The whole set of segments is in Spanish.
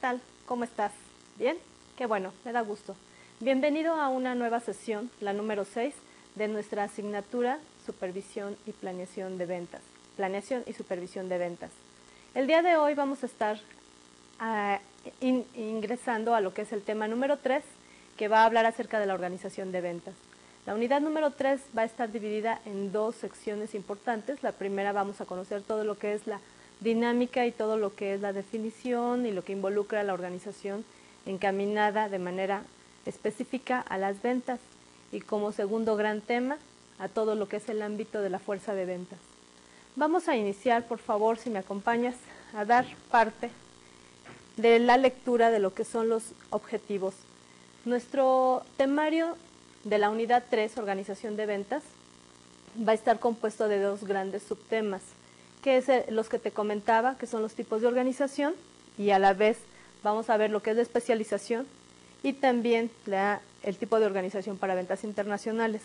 tal? ¿Cómo estás? ¿Bien? Qué bueno, me da gusto. Bienvenido a una nueva sesión, la número 6, de nuestra asignatura Supervisión y Planeación de Ventas. Planeación y Supervisión de Ventas. El día de hoy vamos a estar ingresando a lo que es el tema número 3, que va a hablar acerca de la organización de ventas. La unidad número 3 va a estar dividida en dos secciones importantes. La primera vamos a conocer todo lo que es la dinámica y todo lo que es la definición y lo que involucra la organización encaminada de manera específica a las ventas, y como segundo gran tema a todo lo que es el ámbito de la fuerza de ventas. Vamos a iniciar, por favor, si me acompañas, a dar parte de la lectura de lo que son los objetivos. Nuestro temario de la unidad 3, organización de ventas, va a estar compuesto de dos grandes subtemas, que es los que te comentaba, que son los tipos de organización, y a la vez vamos a ver lo que es la especialización y también el tipo de organización para ventas internacionales.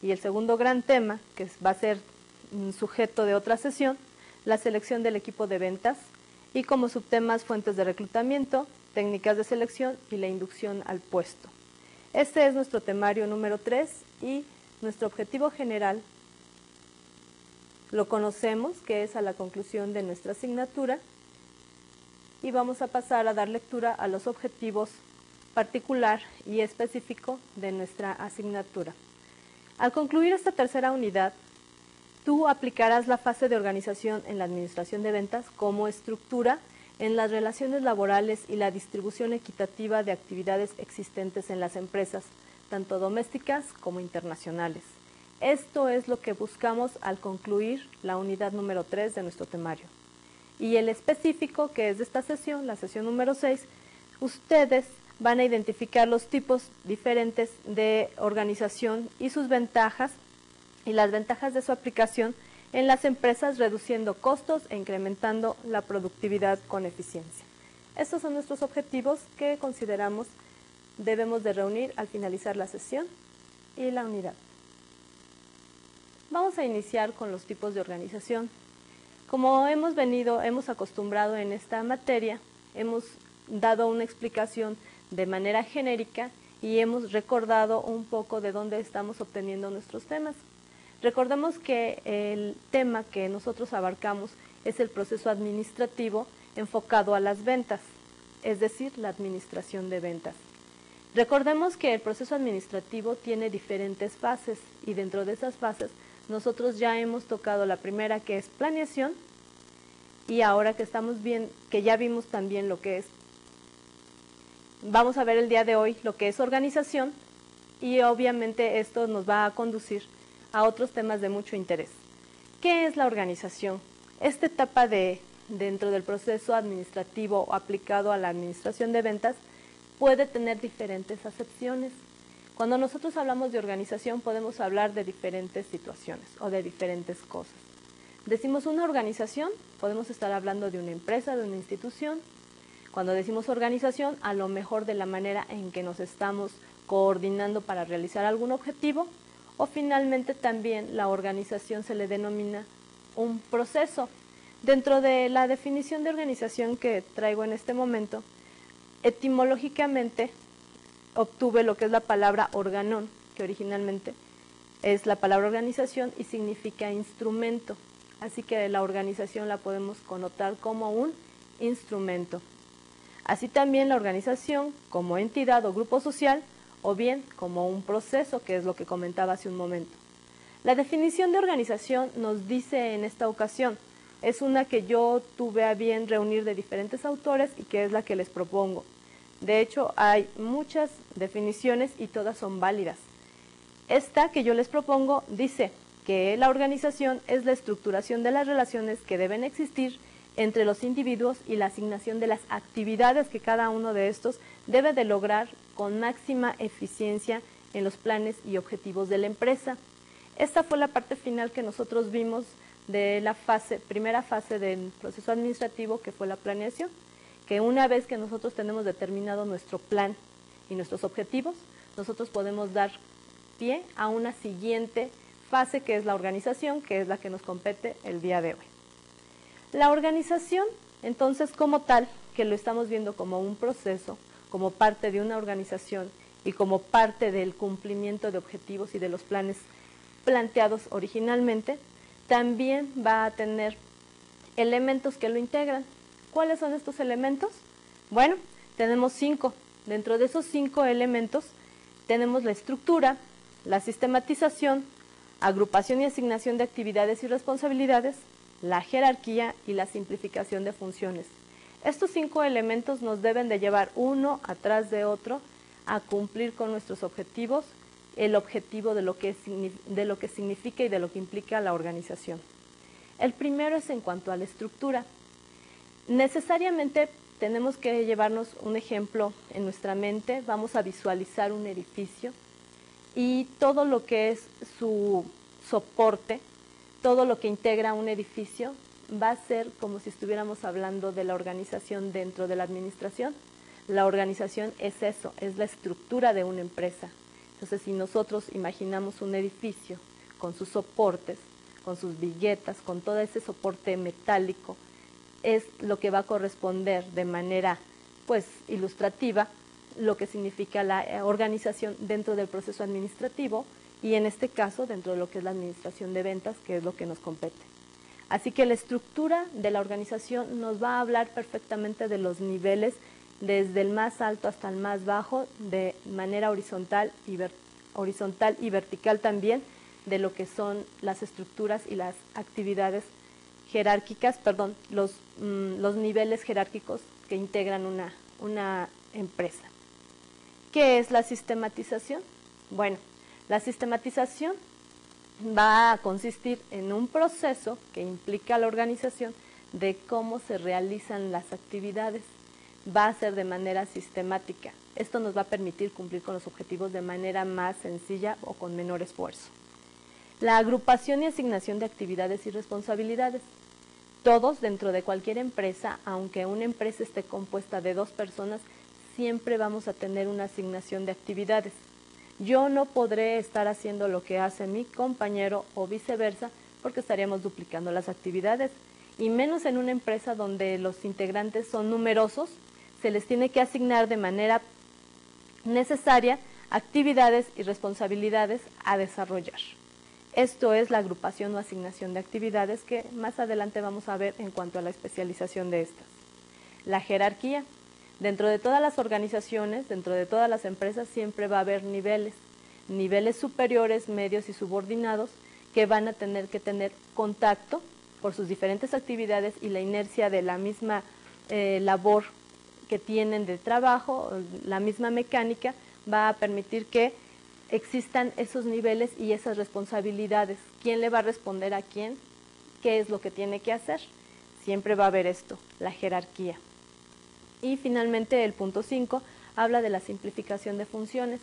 Y el segundo gran tema, que va a ser sujeto de otra sesión, la selección del equipo de ventas, y como subtemas fuentes de reclutamiento, técnicas de selección y la inducción al puesto. Este es nuestro temario número 3 y nuestro objetivo general lo conocemos, que es a la conclusión de nuestra asignatura, y vamos a pasar a dar lectura a los objetivos particular y específico de nuestra asignatura. Al concluir esta tercera unidad, tú aplicarás la fase de organización en la administración de ventas como estructura en las relaciones laborales y la distribución equitativa de actividades existentes en las empresas, tanto domésticas como internacionales. Esto es lo que buscamos al concluir la unidad número 3 de nuestro temario. Y el específico, que es de esta sesión, la sesión número 6, ustedes van a identificar los tipos diferentes de organización y sus ventajas y las ventajas de su aplicación en las empresas, reduciendo costos e incrementando la productividad con eficiencia. Estos son nuestros objetivos que consideramos debemos de reunir al finalizar la sesión y la unidad. Vamos a iniciar con los tipos de organización. Como hemos acostumbrado en esta materia, hemos dado una explicación de manera genérica y hemos recordado un poco de dónde estamos obteniendo nuestros temas. Recordemos que el tema que nosotros abarcamos es el proceso administrativo enfocado a las ventas, es decir, la administración de ventas. Recordemos que el proceso administrativo tiene diferentes fases y dentro de esas fases nosotros ya hemos tocado la primera, que es planeación, y ahora que que ya vimos también lo que es, vamos a ver el día de hoy lo que es organización, y obviamente esto nos va a conducir a otros temas de mucho interés. ¿Qué es la organización? Esta etapa dentro del proceso administrativo aplicado a la administración de ventas puede tener diferentes acepciones. Cuando nosotros hablamos de organización podemos hablar de diferentes situaciones o de diferentes cosas. Decimos una organización, podemos estar hablando de una empresa, de una institución. Cuando decimos organización, a lo mejor de la manera en que nos estamos coordinando para realizar algún objetivo, o finalmente también la organización se le denomina un proceso. Dentro de la definición de organización que traigo en este momento, etimológicamente obtuve lo que es la palabra organón, que originalmente es la palabra organización y significa instrumento. Así que la organización la podemos connotar como un instrumento. Así también la organización como entidad o grupo social, o bien como un proceso, que es lo que comentaba hace un momento. La definición de organización nos dice en esta ocasión, es una que yo tuve a bien reunir de diferentes autores y que es la que les propongo. De hecho, hay muchas definiciones y todas son válidas. Esta que yo les propongo dice que la organización es la estructuración de las relaciones que deben existir entre los individuos y la asignación de las actividades que cada uno de estos debe de lograr con máxima eficiencia en los planes y objetivos de la empresa. Esta fue la parte final que nosotros vimos de la primera fase del proceso administrativo, que fue la planeación, que una vez que nosotros tenemos determinado nuestro plan y nuestros objetivos, nosotros podemos dar pie a una siguiente fase, que es la organización, que es la que nos compete el día de hoy. La organización, entonces, como tal, que lo estamos viendo como un proceso, como parte de una organización y como parte del cumplimiento de objetivos y de los planes planteados originalmente, también va a tener elementos que lo integran. ¿Cuáles son estos elementos? Bueno, tenemos 5. Dentro de esos 5 elementos tenemos la estructura, la sistematización, agrupación y asignación de actividades y responsabilidades, la jerarquía y la simplificación de funciones. Estos 5 elementos nos deben de llevar uno atrás de otro a cumplir con nuestros objetivos, el objetivo de lo que significa y de lo que implica la organización. El primero es en cuanto a la estructura. Necesariamente tenemos que llevarnos un ejemplo en nuestra mente, vamos a visualizar un edificio y todo lo que es su soporte, todo lo que integra un edificio, va a ser como si estuviéramos hablando de la organización dentro de la administración. La organización es eso, es la estructura de una empresa. Entonces, si nosotros imaginamos un edificio con sus soportes, con sus viguetas, con todo ese soporte metálico, es lo que va a corresponder de manera pues ilustrativa lo que significa la organización dentro del proceso administrativo y en este caso dentro de lo que es la administración de ventas, que es lo que nos compete. Así que la estructura de la organización nos va a hablar perfectamente de los niveles desde el más alto hasta el más bajo, de manera horizontal y vertical también, de lo que son las estructuras y las actividades jerárquicas, los niveles jerárquicos que integran una empresa. ¿Qué es la sistematización? Bueno, la sistematización va a consistir en un proceso que implica a la organización de cómo se realizan las actividades. Va a ser de manera sistemática. Esto nos va a permitir cumplir con los objetivos de manera más sencilla o con menor esfuerzo. La agrupación y asignación de actividades y responsabilidades. Todos dentro de cualquier empresa, aunque una empresa esté compuesta de 2 personas, siempre vamos a tener una asignación de actividades. Yo no podré estar haciendo lo que hace mi compañero o viceversa porque estaríamos duplicando las actividades. Y menos en una empresa donde los integrantes son numerosos, se les tiene que asignar de manera necesaria actividades y responsabilidades a desarrollar. Esto es la agrupación o asignación de actividades que más adelante vamos a ver en cuanto a la especialización de estas. La jerarquía. Dentro de todas las organizaciones, dentro de todas las empresas, siempre va a haber niveles superiores, medios y subordinados que van a tener que tener contacto por sus diferentes actividades y la inercia de la misma labor que tienen de trabajo, la misma mecánica, va a permitir que existan esos niveles y esas responsabilidades. ¿Quién le va a responder a quién? ¿Qué es lo que tiene que hacer? Siempre va a haber esto, la jerarquía. Y finalmente el punto 5 habla de la simplificación de funciones.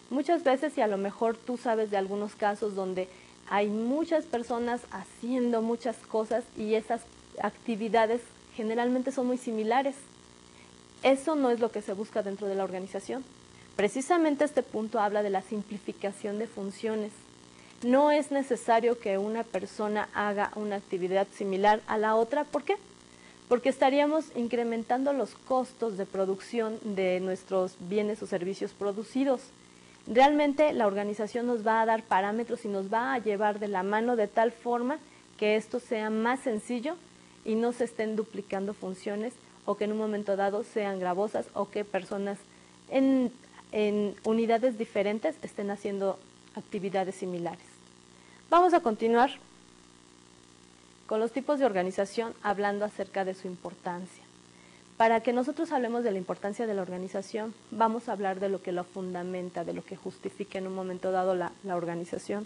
Muchas veces, y a lo mejor tú sabes de algunos casos donde hay muchas personas haciendo muchas cosas y esas actividades generalmente son muy similares. Eso no es lo que se busca dentro de la organización. Precisamente este punto habla de la simplificación de funciones. No es necesario que una persona haga una actividad similar a la otra. ¿Por qué? Porque estaríamos incrementando los costos de producción de nuestros bienes o servicios producidos. Realmente la organización nos va a dar parámetros y nos va a llevar de la mano de tal forma que esto sea más sencillo y no se estén duplicando funciones o que en un momento dado sean gravosas o que personas en unidades diferentes estén haciendo actividades similares. Vamos a continuar con los tipos de organización hablando acerca de su importancia. Para que nosotros hablemos de la importancia de la organización, vamos a hablar de lo que lo fundamenta, de lo que justifica en un momento dado la organización.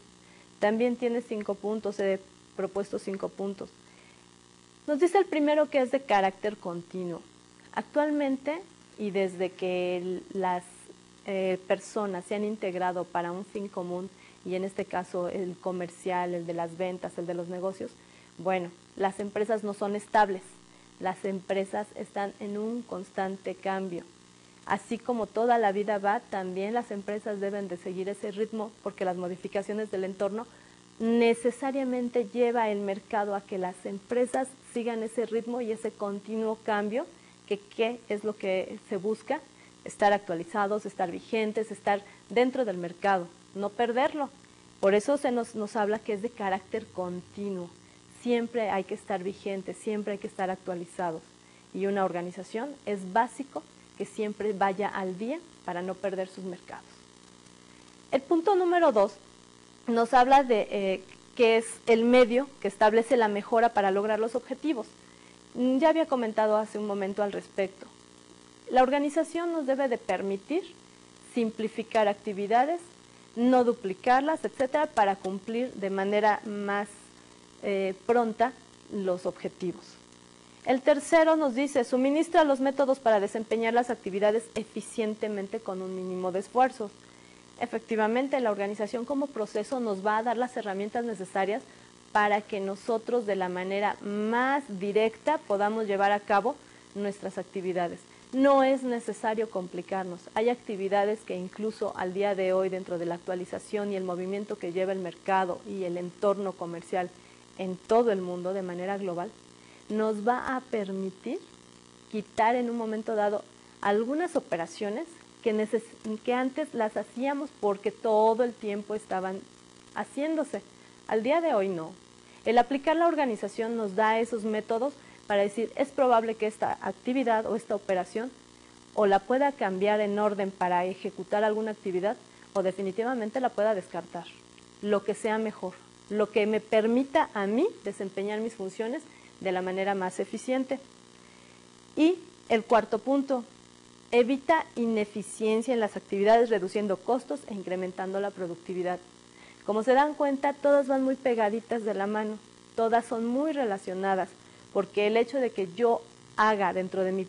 También tiene 5 puntos, he propuesto 5 puntos. Nos dice el primero que es de carácter continuo. Actualmente, y desde que las personas se han integrado para un fin común, y en este caso el comercial, el de las ventas, el de los negocios, bueno, las empresas no son estables, las empresas están en un constante cambio. Así como toda la vida va, también las empresas deben de seguir ese ritmo porque las modificaciones del entorno necesariamente lleva el mercado a que las empresas sigan ese ritmo y ese continuo cambio que qué es lo que se busca, estar actualizados, estar vigentes, estar dentro del mercado, no perderlo. Por eso se nos habla que es de carácter continuo. Siempre hay que estar vigentes, siempre hay que estar actualizados. Y una organización es básico que siempre vaya al día para no perder sus mercados. El punto número 2 nos habla de que es el medio que establece la mejora para lograr los objetivos. Ya había comentado hace un momento al respecto. La organización nos debe de permitir simplificar actividades, no duplicarlas, etcétera, para cumplir de manera más pronta los objetivos. El tercero nos dice, suministra los métodos para desempeñar las actividades eficientemente con un mínimo de esfuerzos. Efectivamente, la organización como proceso nos va a dar las herramientas necesarias para que nosotros de la manera más directa podamos llevar a cabo nuestras actividades. No es necesario complicarnos. Hay actividades que incluso al día de hoy, dentro de la actualización y el movimiento que lleva el mercado y el entorno comercial en todo el mundo de manera global, nos va a permitir quitar en un momento dado algunas operaciones que antes las hacíamos porque todo el tiempo estaban haciéndose. Al día de hoy no. El aplicar la organización nos da esos métodos para decir, es probable que esta actividad o esta operación o la pueda cambiar en orden para ejecutar alguna actividad o definitivamente la pueda descartar. Lo que sea mejor, lo que me permita a mí desempeñar mis funciones de la manera más eficiente. Y el cuarto punto, evita ineficiencia en las actividades reduciendo costos e incrementando la productividad. Como se dan cuenta, todas van muy pegaditas de la mano, todas son muy relacionadas, porque el hecho de que yo haga dentro de mi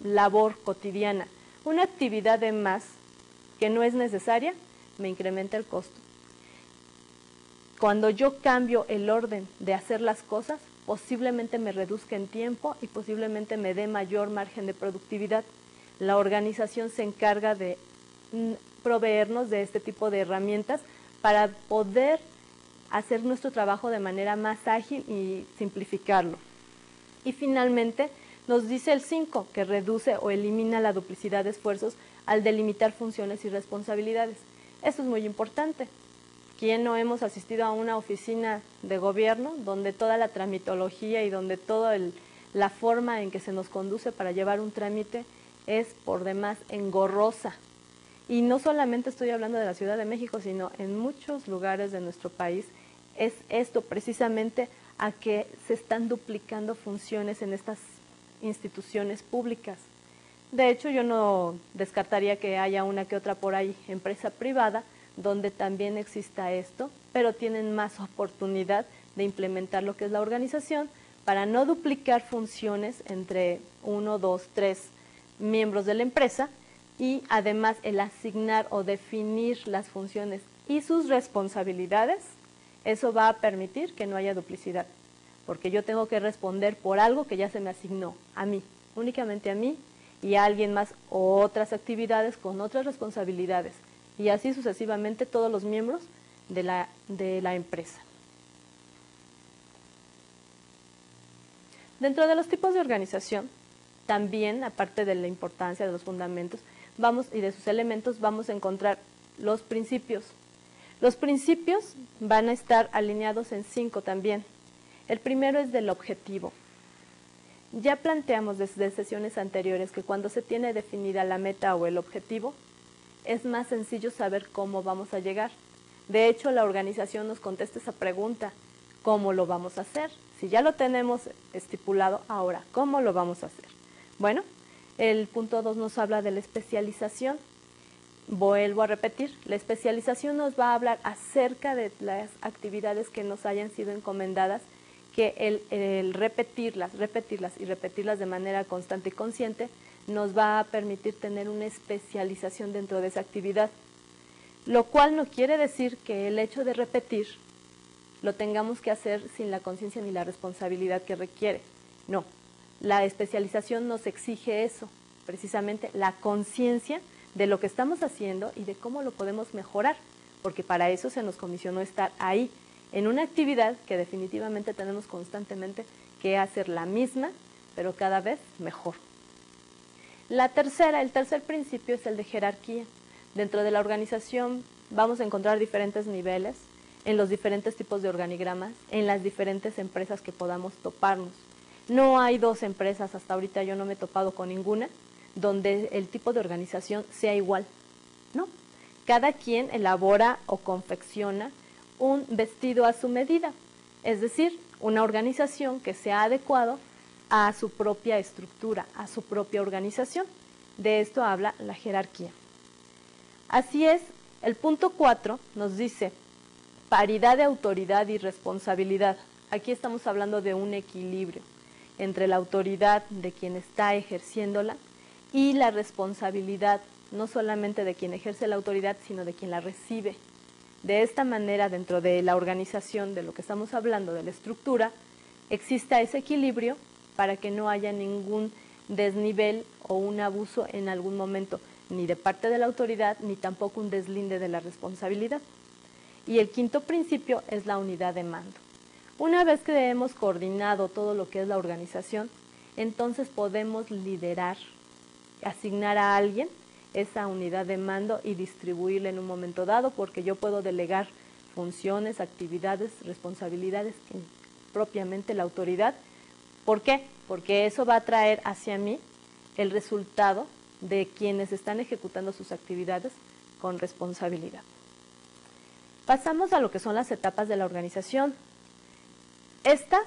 labor cotidiana una actividad de más que no es necesaria, me incrementa el costo. Cuando yo cambio el orden de hacer las cosas, posiblemente me reduzca en tiempo y posiblemente me dé mayor margen de productividad. La organización se encarga de proveernos de este tipo de herramientas para poder hacer nuestro trabajo de manera más ágil y simplificarlo. Y finalmente nos dice el 5, que reduce o elimina la duplicidad de esfuerzos al delimitar funciones y responsabilidades. Eso es muy importante. ¿Quién no hemos asistido a una oficina de gobierno donde toda la tramitología y donde toda la forma en que se nos conduce para llevar un trámite es por demás engorrosa? Y no solamente estoy hablando de la Ciudad de México, sino en muchos lugares de nuestro país, es esto precisamente a que se están duplicando funciones en estas instituciones públicas. De hecho, yo no descartaría que haya una que otra por ahí, empresa privada, donde también exista esto, pero tienen más oportunidad de implementar lo que es la organización para no duplicar funciones entre 1, 2, 3 miembros de la empresa y además el asignar o definir las funciones y sus responsabilidades. Eso va a permitir que no haya duplicidad, porque yo tengo que responder por algo que ya se me asignó a mí, únicamente a mí y a alguien más, o otras actividades con otras responsabilidades, y así sucesivamente todos los miembros de la empresa. Dentro de los tipos de organización, también, aparte de la importancia de los fundamentos y de sus elementos, vamos a encontrar los principios. Los principios van a estar alineados en 5 también. El primero es del objetivo. Ya planteamos desde sesiones anteriores que cuando se tiene definida la meta o el objetivo, es más sencillo saber cómo vamos a llegar. De hecho, la organización nos contesta esa pregunta, ¿cómo lo vamos a hacer? Si ya lo tenemos estipulado, ahora, ¿cómo lo vamos a hacer? Bueno, el punto 2 nos habla de la especialización. Vuelvo a repetir, la especialización nos va a hablar acerca de las actividades que nos hayan sido encomendadas, que el repetirlas y repetirlas de manera constante y consciente nos va a permitir tener una especialización dentro de esa actividad, lo cual no quiere decir que el hecho de repetir lo tengamos que hacer sin la conciencia ni la responsabilidad que requiere. No, la especialización nos exige eso, precisamente la conciencia de lo que estamos haciendo y de cómo lo podemos mejorar, porque para eso se nos comisionó estar ahí, en una actividad que definitivamente tenemos constantemente que hacer la misma, pero cada vez mejor. El tercer principio es el de jerarquía. Dentro de la organización vamos a encontrar diferentes niveles en los diferentes tipos de organigramas, en las diferentes empresas que podamos toparnos. No hay dos empresas, hasta ahorita yo no me he topado con ninguna, donde el tipo de organización sea igual, ¿no? Cada quien elabora o confecciona un vestido a su medida, es decir, una organización que sea adecuado a su propia estructura, a su propia organización. De esto habla la jerarquía. Así es, el punto 4 nos dice paridad de autoridad y responsabilidad. Aquí estamos hablando de un equilibrio entre la autoridad de quien está ejerciéndola y la responsabilidad, no solamente de quien ejerce la autoridad, sino de quien la recibe. De esta manera, dentro de la organización, de lo que estamos hablando, de la estructura, exista ese equilibrio para que no haya ningún desnivel o un abuso en algún momento, ni de parte de la autoridad, ni tampoco un deslinde de la responsabilidad. Y el quinto principio es la unidad de mando. Una vez que hemos coordinado todo lo que es la organización, entonces podemos liderar, asignar a alguien esa unidad de mando y distribuirla en un momento dado, porque yo puedo delegar funciones, actividades, responsabilidades en propiamente la autoridad. ¿Por qué? Porque eso va a traer hacia mí el resultado de quienes están ejecutando sus actividades con responsabilidad. Pasamos a lo que son las etapas de la organización. Estas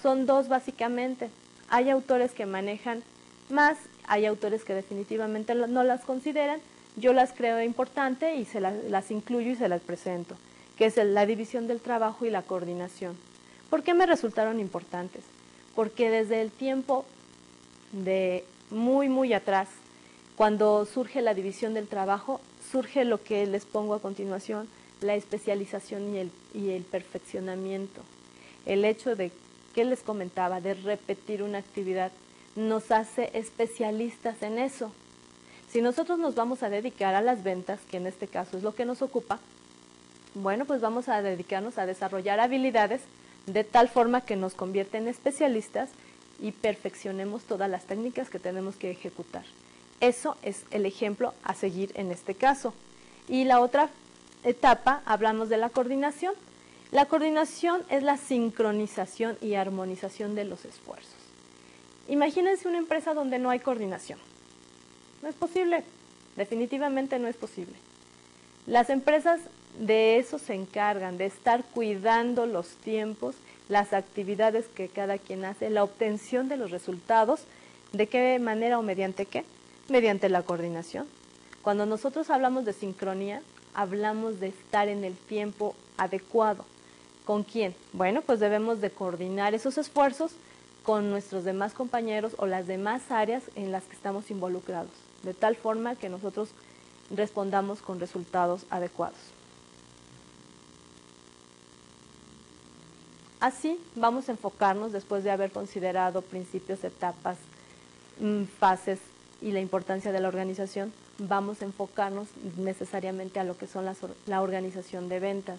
son dos básicamente. Hay autores que manejan más, hay autores que definitivamente no las consideran. Yo las creo importante y las incluyo y se las presento, que es la división del trabajo y la coordinación. ¿Por qué me resultaron importantes? Porque desde el tiempo de muy atrás, cuando surge la división del trabajo, surge lo que les pongo a continuación, la especialización y el perfeccionamiento. El hecho de, que les comentaba, de repetir una actividad, nos hace especialistas en eso. Si nosotros nos vamos a dedicar a las ventas, que en este caso es lo que nos ocupa, bueno, pues vamos a dedicarnos a desarrollar habilidades de tal forma que nos convierten en especialistas y perfeccionemos todas las técnicas que tenemos que ejecutar. Eso es el ejemplo a seguir en este caso. Y la otra etapa, hablamos de la coordinación. La coordinación es la sincronización y armonización de los esfuerzos. Imagínense una empresa donde no hay coordinación. No es posible, definitivamente no es posible. Las empresas de eso se encargan, de estar cuidando los tiempos, las actividades que cada quien hace, la obtención de los resultados, ¿de qué manera o mediante qué? Mediante la coordinación. Cuando nosotros hablamos de sincronía, hablamos de estar en el tiempo adecuado. ¿Con quién? Bueno, pues debemos de coordinar esos esfuerzos con nuestros demás compañeros o las demás áreas en las que estamos involucrados, de tal forma que nosotros respondamos con resultados adecuados. Así vamos a enfocarnos, después de haber considerado principios, etapas, fases y la importancia de la organización, vamos a enfocarnos necesariamente a lo que son la organización de ventas.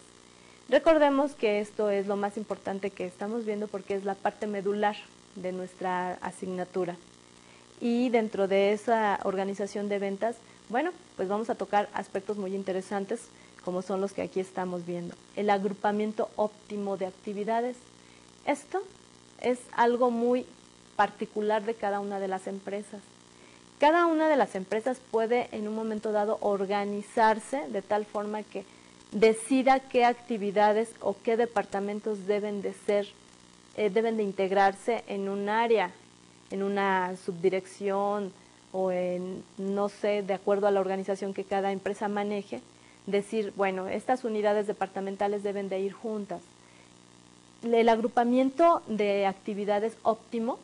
Recordemos que esto es lo más importante que estamos viendo porque es la parte medular de nuestra asignatura. Y dentro de esa organización de ventas, bueno, pues vamos a tocar aspectos muy interesantes como son los que aquí estamos viendo. El agrupamiento óptimo de actividades. Esto es algo muy particular de cada una de las empresas. Cada una de las empresas puede en un momento dado organizarse de tal forma que decida qué actividades o qué departamentos deben de integrarse en un área, en una subdirección o en, no sé, de acuerdo a la organización que cada empresa maneje, decir, bueno, estas unidades departamentales deben de ir juntas. El agrupamiento de actividades óptimo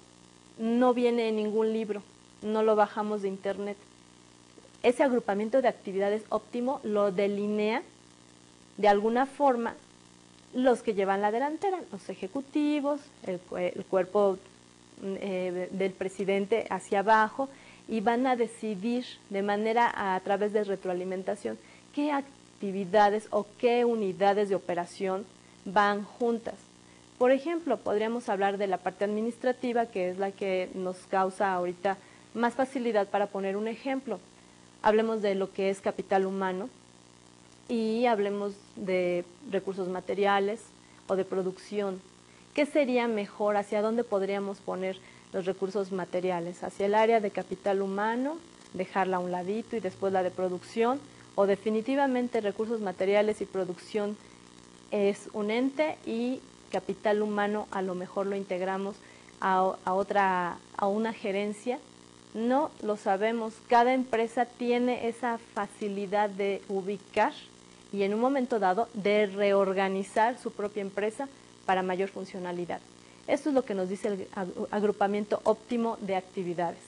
no viene en ningún libro, no lo bajamos de internet. Ese agrupamiento de actividades óptimo lo delinea de alguna forma los que llevan la delantera, los ejecutivos, el cuerpo del presidente hacia abajo, y van a decidir de manera a través de retroalimentación qué actividades o qué unidades de operación van juntas. Por ejemplo, podríamos hablar de la parte administrativa, que es la que nos causa ahorita más facilidad para poner un ejemplo. Hablemos de lo que es capital humano y hablemos de recursos materiales o de producción. ¿Qué sería mejor? ¿Hacia dónde podríamos poner los recursos materiales? ¿Hacia el área de capital humano, dejarla a un ladito y después la de producción? ¿O definitivamente recursos materiales y producción es un ente y capital humano a lo mejor lo integramos a una gerencia? No lo sabemos. Cada empresa tiene esa facilidad de ubicar y en un momento dado de reorganizar su propia empresa para mayor funcionalidad. Esto es lo que nos dice el agrupamiento óptimo de actividades.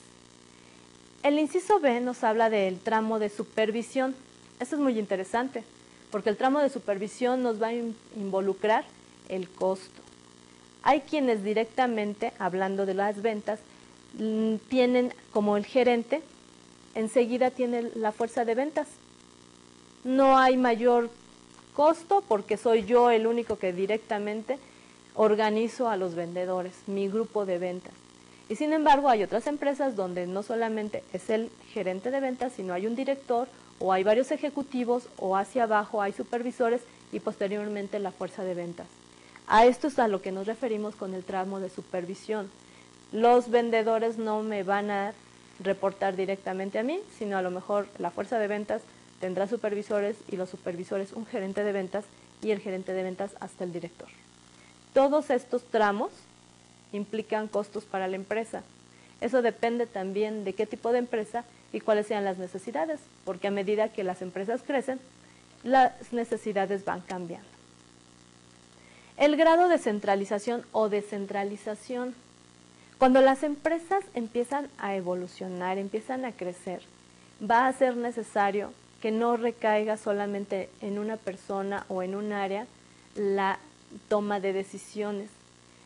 El inciso B nos habla del tramo de supervisión. Esto es muy interesante, porque el tramo de supervisión nos va a involucrar el costo. Hay quienes directamente, hablando de las ventas, tienen como el gerente, enseguida tiene la fuerza de ventas. No hay mayor costo porque soy yo el único que directamente organizo a los vendedores, mi grupo de ventas. Y sin embargo hay otras empresas donde no solamente es el gerente de ventas, sino hay un director o hay varios ejecutivos o hacia abajo hay supervisores y posteriormente la fuerza de ventas. A esto es a lo que nos referimos con el tramo de supervisión. Los vendedores no me van a reportar directamente a mí, sino a lo mejor la fuerza de ventas tendrá supervisores y los supervisores un gerente de ventas y el gerente de ventas hasta el director. Todos estos tramos implican costos para la empresa. Eso depende también de qué tipo de empresa y cuáles sean las necesidades, porque a medida que las empresas crecen, las necesidades van cambiando. El grado de centralización o descentralización. Cuando las empresas empiezan a evolucionar, empiezan a crecer, va a ser necesario que no recaiga solamente en una persona o en un área la toma de decisiones,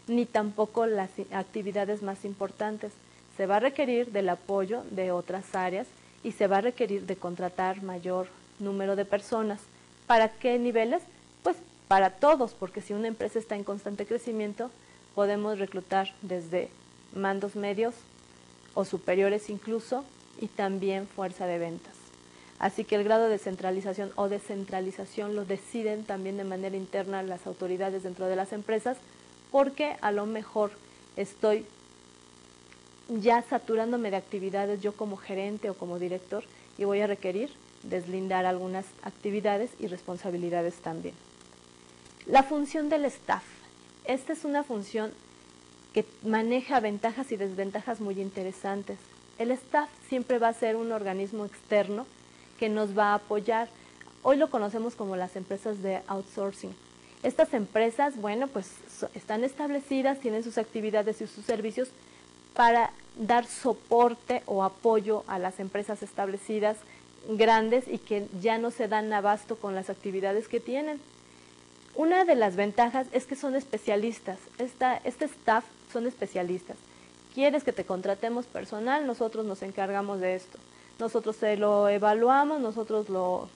ni tampoco las actividades más importantes. Se va a requerir del apoyo de otras áreas y se va a requerir de contratar mayor número de personas. ¿Para qué niveles? Pues para todos, porque si una empresa está en constante crecimiento, podemos reclutar desde mandos medios o superiores incluso, y también fuerza de ventas. Así que el grado de centralización o descentralización lo deciden también de manera interna las autoridades dentro de las empresas, porque a lo mejor estoy ya saturándome de actividades yo como gerente o como director y voy a requerir deslindar algunas actividades y responsabilidades también. La función del staff. Esta es una función que maneja ventajas y desventajas muy interesantes. El staff siempre va a ser un organismo externo que nos va a apoyar. Hoy lo conocemos como las empresas de outsourcing. Estas empresas, bueno, pues están establecidas, tienen sus actividades y sus servicios para dar soporte o apoyo a las empresas establecidas grandes y que ya no se dan abasto con las actividades que tienen. Una de las ventajas es que son especialistas. Este staff son especialistas. ¿Quieres que te contratemos personal? Nosotros nos encargamos de esto. Nosotros te lo evaluamos, nosotros lo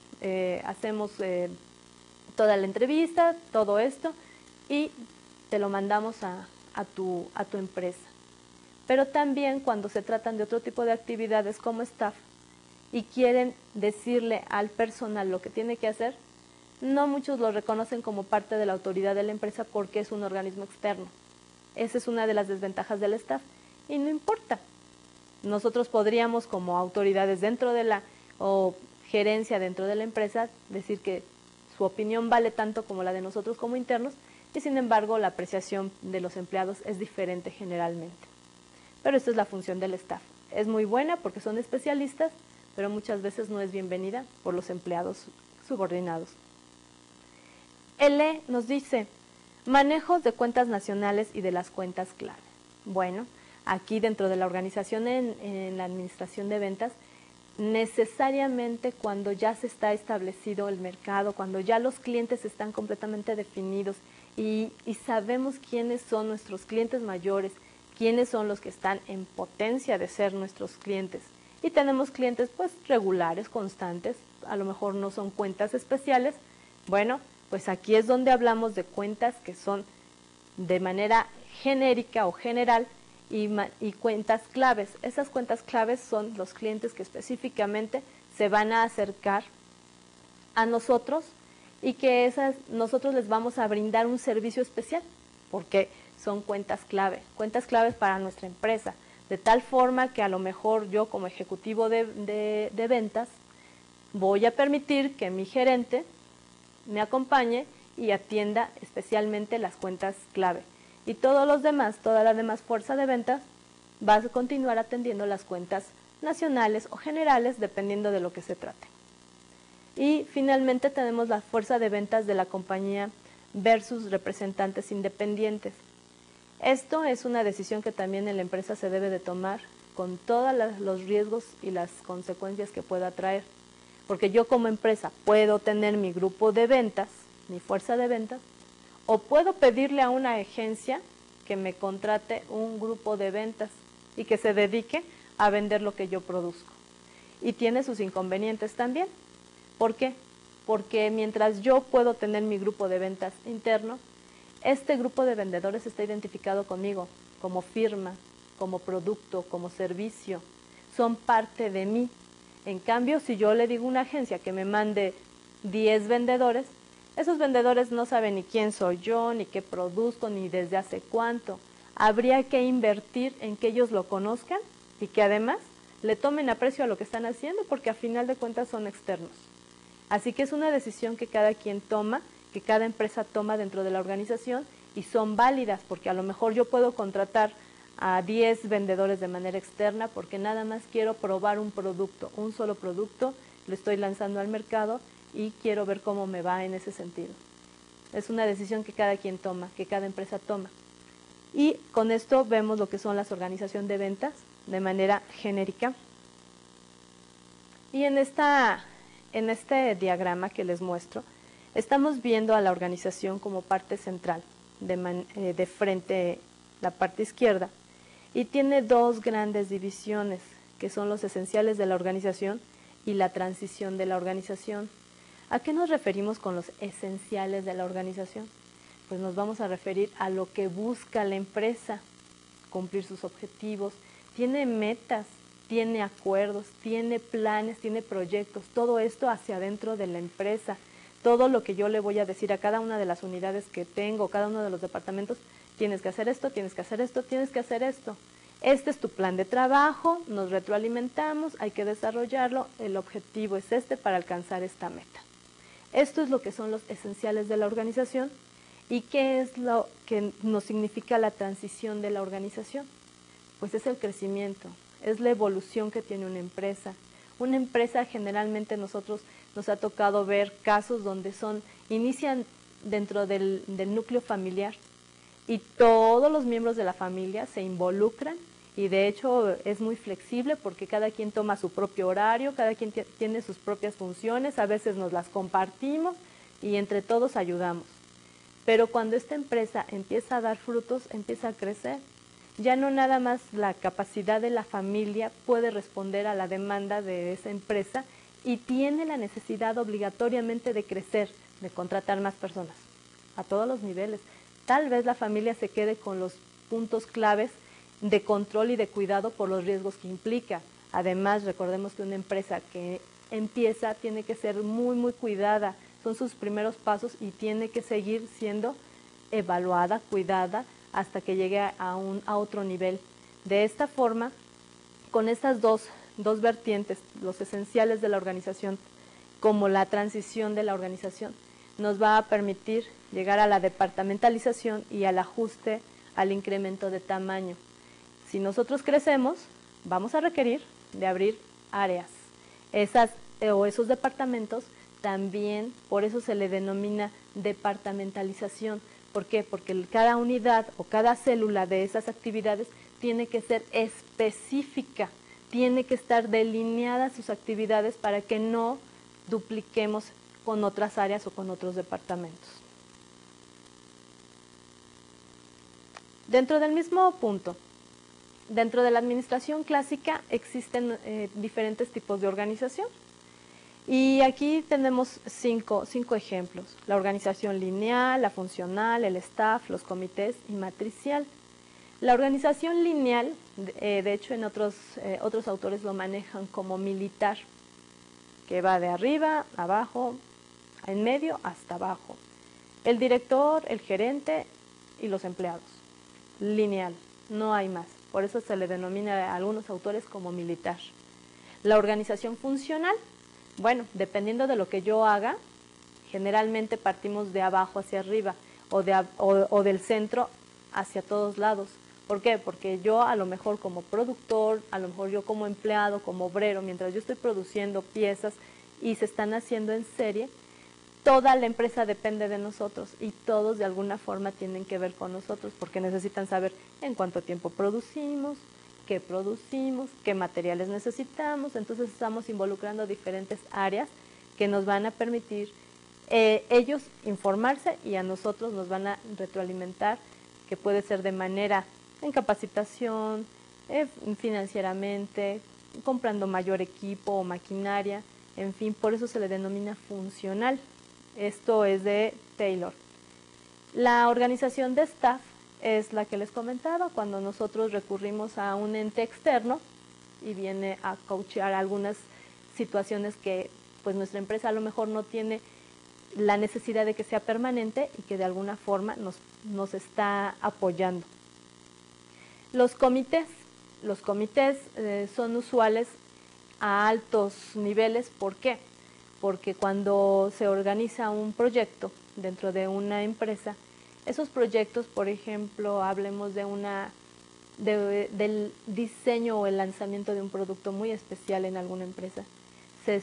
hacemos toda la entrevista, todo esto, y te lo mandamos a tu empresa. Pero también cuando se tratan de otro tipo de actividades como staff y quieren decirle al personal lo que tiene que hacer, no muchos lo reconocen como parte de la autoridad de la empresa porque es un organismo externo. Esa es una de las desventajas del staff y no importa. Nosotros podríamos como autoridades dentro de o gerencia dentro de la empresa decir que su opinión vale tanto como la de nosotros como internos y sin embargo la apreciación de los empleados es diferente generalmente. Pero esta es la función del staff. Es muy buena porque son especialistas, pero muchas veces no es bienvenida por los empleados subordinados. El E nos dice manejos de cuentas nacionales y de las cuentas clave. Bueno, aquí dentro de la organización en la administración de ventas, necesariamente cuando ya se está establecido el mercado, cuando ya los clientes están completamente definidos y sabemos quiénes son nuestros clientes mayores, quiénes son los que están en potencia de ser nuestros clientes. Y tenemos clientes pues regulares, constantes, a lo mejor no son cuentas especiales. Bueno, pues aquí es donde hablamos de cuentas que son de manera genérica o general y cuentas claves. Esas cuentas claves son los clientes que específicamente se van a acercar a nosotros y que nosotros les vamos a brindar un servicio especial, porque son cuentas claves para nuestra empresa, de tal forma que a lo mejor yo como ejecutivo de ventas voy a permitir que mi gerente me acompañe y atienda especialmente las cuentas clave. Y toda la demás fuerza de ventas va a continuar atendiendo las cuentas nacionales o generales, dependiendo de lo que se trate. Y finalmente tenemos la fuerza de ventas de la compañía versus representantes independientes. Esto es una decisión que también en la empresa se debe de tomar con todos los riesgos y las consecuencias que pueda traer. Porque yo como empresa puedo tener mi grupo de ventas, mi fuerza de ventas, o puedo pedirle a una agencia que me contrate un grupo de ventas y que se dedique a vender lo que yo produzco. Y tiene sus inconvenientes también. ¿Por qué? Porque mientras yo puedo tener mi grupo de ventas interno, este grupo de vendedores está identificado conmigo como firma, como producto, como servicio. Son parte de mí. En cambio, si yo le digo a una agencia que me mande 10 vendedores, esos vendedores no saben ni quién soy yo, ni qué produzco, ni desde hace cuánto. Habría que invertir en que ellos lo conozcan y que además le tomen aprecio a lo que están haciendo, porque a final de cuentas son externos. Así que es una decisión que cada quien toma, que cada empresa toma dentro de la organización y son válidas, porque a lo mejor yo puedo contratar a 10 vendedores de manera externa porque nada más quiero probar un producto, un solo producto, lo estoy lanzando al mercado y quiero ver cómo me va en ese sentido. Es una decisión que cada quien toma, que cada empresa toma. Y con esto vemos lo que son las organizaciones de ventas de manera genérica. Y en este diagrama que les muestro, estamos viendo a la organización como parte central, de frente, la parte izquierda, y tiene dos grandes divisiones, que son los esenciales de la organización y la transición de la organización. ¿A qué nos referimos con los esenciales de la organización? Pues nos vamos a referir a lo que busca la empresa, cumplir sus objetivos, tiene metas, tiene acuerdos, tiene planes, tiene proyectos, todo esto hacia adentro de la empresa. Todo lo que yo le voy a decir a cada una de las unidades que tengo, cada uno de los departamentos, tienes que hacer esto, tienes que hacer esto, tienes que hacer esto. Este es tu plan de trabajo, nos retroalimentamos, hay que desarrollarlo, el objetivo es este para alcanzar esta meta. Esto es lo que son los esenciales de la organización. ¿Y qué es lo que nos significa la transición de la organización? Pues es el crecimiento, es la evolución que tiene una empresa. Una empresa generalmente nosotros nos ha tocado ver casos donde inician dentro del núcleo familiar y todos los miembros de la familia se involucran y de hecho es muy flexible porque cada quien toma su propio horario, cada quien tiene sus propias funciones, a veces nos las compartimos y entre todos ayudamos. Pero cuando esta empresa empieza a dar frutos, empieza a crecer, ya no nada más la capacidad de la familia puede responder a la demanda de esa empresa y tiene la necesidad obligatoriamente de crecer, de contratar más personas, a todos los niveles. Tal vez la familia se quede con los puntos claves de control y de cuidado por los riesgos que implica. Además, recordemos que una empresa que empieza tiene que ser muy, muy cuidada, son sus primeros pasos y tiene que seguir siendo evaluada, cuidada, hasta que llegue a otro nivel. De esta forma, con estas dos vertientes, los esenciales de la organización, como la transición de la organización, nos va a permitir llegar a la departamentalización y al ajuste al incremento de tamaño. Si nosotros crecemos, vamos a requerir de abrir áreas. Esos departamentos también, por eso se le denomina departamentalización. ¿Por qué? Porque cada unidad o cada célula de esas actividades tiene que ser específica, tiene que estar delineadas sus actividades para que no dupliquemos con otras áreas o con otros departamentos. Dentro del mismo punto, dentro de la administración clásica existen diferentes tipos de organización. Y aquí tenemos cinco ejemplos: la organización lineal, la funcional, el staff, los comités y matricial. La organización lineal, de hecho en otros autores lo manejan como militar, que va de arriba, abajo, en medio, hasta abajo. El director, el gerente y los empleados. Lineal, no hay más. Por eso se le denomina a algunos autores como militar. La organización funcional, bueno, dependiendo de lo que yo haga, generalmente partimos de abajo hacia arriba o del centro hacia todos lados. ¿Por qué? Porque yo a lo mejor como productor, a lo mejor yo como empleado, como obrero, mientras yo estoy produciendo piezas y se están haciendo en serie, toda la empresa depende de nosotros y todos de alguna forma tienen que ver con nosotros porque necesitan saber en cuánto tiempo producimos, qué materiales necesitamos. Entonces estamos involucrando diferentes áreas que nos van a permitir ellos informarse y a nosotros nos van a retroalimentar, que puede ser de manera en capacitación, financieramente, comprando mayor equipo o maquinaria, en fin, por eso se le denomina funcional. Esto es de Taylor. La organización de staff es la que les comentaba, cuando nosotros recurrimos a un ente externo y viene a coachear algunas situaciones que pues nuestra empresa a lo mejor no tiene la necesidad de que sea permanente y que de alguna forma nos está apoyando. Los comités son usuales a altos niveles. ¿Por qué? Porque cuando se organiza un proyecto dentro de una empresa, esos proyectos, por ejemplo, hablemos del diseño o el lanzamiento de un producto muy especial en alguna empresa, se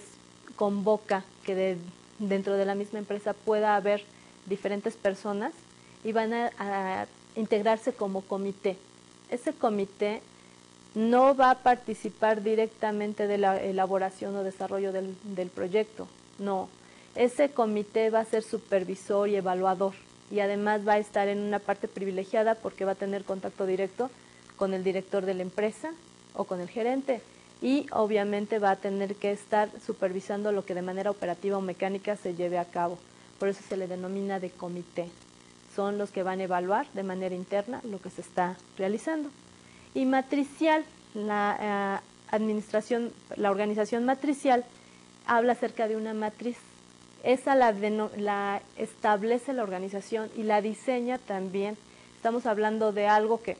convoca que dentro de la misma empresa pueda haber diferentes personas y van a integrarse como comité. Ese comité no va a participar directamente de la elaboración o desarrollo del proyecto, no. Ese comité va a ser supervisor y evaluador y además va a estar en una parte privilegiada porque va a tener contacto directo con el director de la empresa o con el gerente y obviamente va a tener que estar supervisando lo que de manera operativa o mecánica se lleve a cabo. Por eso se le denomina de comité. Son los que van a evaluar de manera interna lo que se está realizando. Y matricial, la organización matricial habla acerca de una matriz. Esa la establece la organización y la diseña también. Estamos hablando de algo que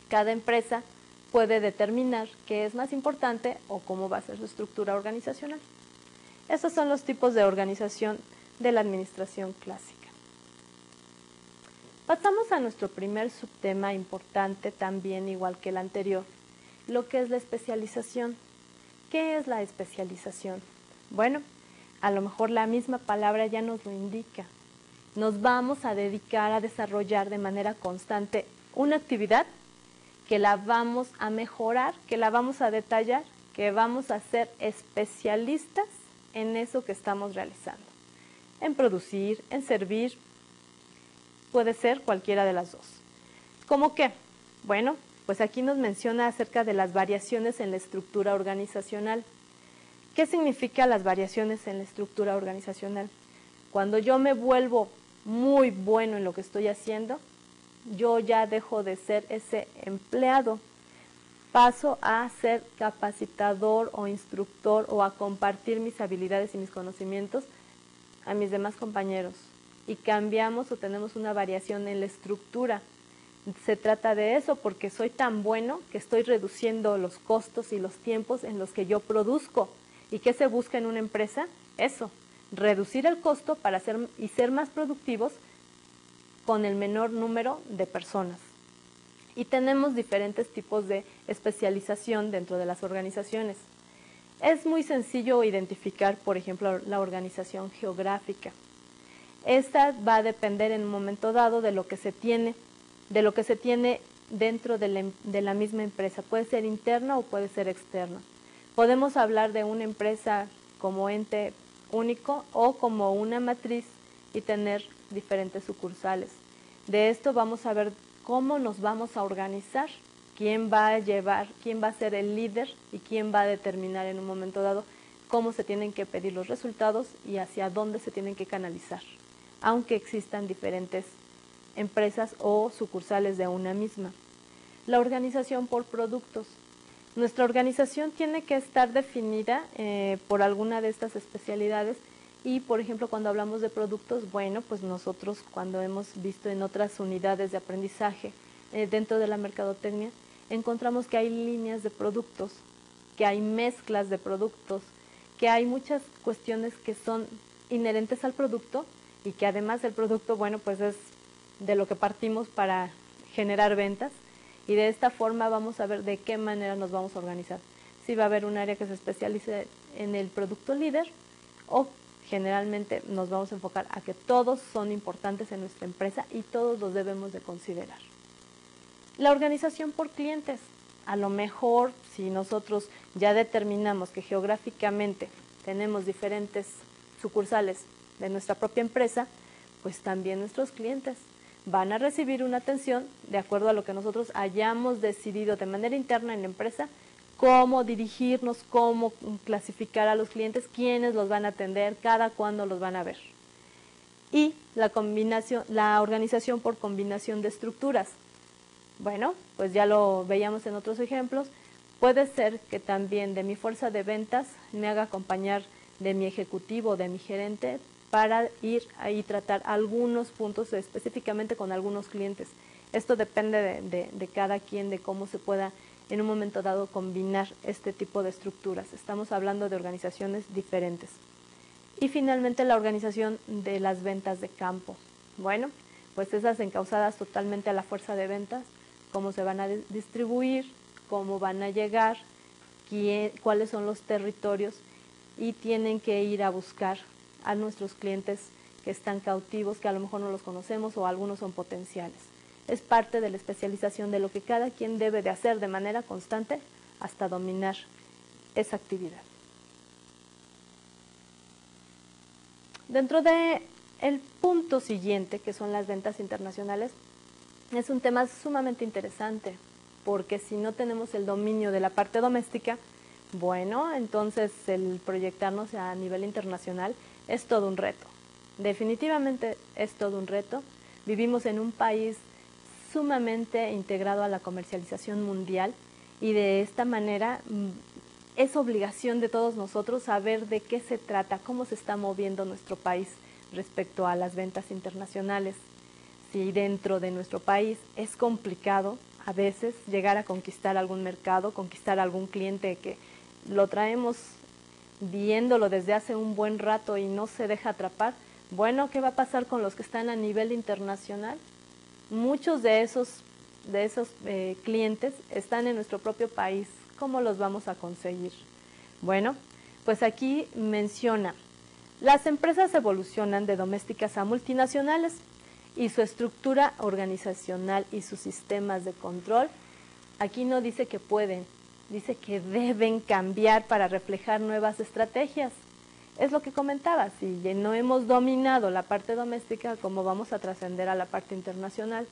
cada empresa puede determinar qué es más importante o cómo va a ser su estructura organizacional. Esos son los tipos de organización de la administración clásica. Pasamos a nuestro primer subtema importante, también igual que el anterior, lo que es la especialización. ¿Qué es la especialización? Bueno, a lo mejor la misma palabra ya nos lo indica. Nos vamos a dedicar a desarrollar de manera constante una actividad que la vamos a mejorar, que la vamos a detallar, que vamos a ser especialistas en eso que estamos realizando. En producir, en servir, puede ser cualquiera de las dos. ¿Cómo qué? Bueno, pues aquí nos menciona acerca de las variaciones en la estructura organizacional. ¿Qué significa las variaciones en la estructura organizacional? Cuando yo me vuelvo muy bueno en lo que estoy haciendo, yo ya dejo de ser ese empleado, paso a ser capacitador o instructor o a compartir mis habilidades y mis conocimientos a mis demás compañeros. Y cambiamos o tenemos una variación en la estructura. Se trata de eso porque soy tan bueno que estoy reduciendo los costos y los tiempos en los que yo produzco. ¿Y qué se busca en una empresa? Eso, reducir el costo para ser más productivos con el menor número de personas. Y tenemos diferentes tipos de especialización dentro de las organizaciones. Es muy sencillo identificar, por ejemplo, la organización geográfica. Esta va a depender en un momento dado de lo que se tiene dentro de la misma empresa. Puede ser interna o puede ser externa. Podemos hablar de una empresa como ente único o como una matriz y tener diferentes sucursales. De esto vamos a ver cómo nos vamos a organizar, quién va a ser el líder y quién va a determinar en un momento dado cómo se tienen que pedir los resultados y hacia dónde se tienen que canalizar, aunque existan diferentes empresas o sucursales de una misma. La organización por productos. Nuestra organización tiene que estar definida por alguna de estas especialidades y, por ejemplo, cuando hablamos de productos, bueno, pues nosotros cuando hemos visto en otras unidades de aprendizaje dentro de la mercadotecnia, encontramos que hay líneas de productos, que hay mezclas de productos, que hay muchas cuestiones que son inherentes al producto y que además el producto, bueno, pues es de lo que partimos para generar ventas. Y de esta forma vamos a ver de qué manera nos vamos a organizar. Si va a haber un área que se especialice en el producto líder o generalmente nos vamos a enfocar a que todos son importantes en nuestra empresa y todos los debemos de considerar. La organización por clientes. A lo mejor si nosotros ya determinamos que geográficamente tenemos diferentes sucursales de nuestra propia empresa, pues también nuestros clientes van a recibir una atención de acuerdo a lo que nosotros hayamos decidido de manera interna en la empresa, cómo dirigirnos, cómo clasificar a los clientes, quiénes los van a atender, cada cuándo los van a ver. Y la organización por combinación de estructuras. Bueno, pues ya lo veíamos en otros ejemplos. Puede ser que también de mi fuerza de ventas me haga acompañar de mi ejecutivo, de mi gerente, para ir ahí tratar algunos puntos específicamente con algunos clientes. Esto depende de cada quien, de cómo se pueda en un momento dado combinar este tipo de estructuras. Estamos hablando de organizaciones diferentes. Y finalmente la organización de las ventas de campo. Bueno, pues esas encausadas totalmente a la fuerza de ventas, cómo se van a distribuir, cómo van a llegar, cuáles son los territorios y tienen que ir a buscar a nuestros clientes que están cautivos, que a lo mejor no los conocemos o algunos son potenciales. Es parte de la especialización de lo que cada quien debe de hacer de manera constante hasta dominar esa actividad. Dentro del punto siguiente, que son las ventas internacionales, es un tema sumamente interesante, porque si no tenemos el dominio de la parte doméstica, bueno, entonces el proyectarnos a nivel internacional es todo un reto. Definitivamente es todo un reto. Vivimos en un país sumamente integrado a la comercialización mundial y de esta manera es obligación de todos nosotros saber de qué se trata, cómo se está moviendo nuestro país respecto a las ventas internacionales. Si dentro de nuestro país es complicado a veces llegar a conquistar algún mercado, conquistar algún cliente que lo traemos viéndolo desde hace un buen rato y no se deja atrapar, bueno, ¿qué va a pasar con los que están a nivel internacional? Muchos de esos clientes están en nuestro propio país. ¿Cómo los vamos a conseguir? Bueno, pues aquí menciona, las empresas evolucionan de domésticas a multinacionales y su estructura organizacional y sus sistemas de control, aquí no dice que pueden, dice que deben cambiar para reflejar nuevas estrategias. Es lo que comentaba, si no hemos dominado la parte doméstica, ¿cómo vamos a trascender a la parte internacional?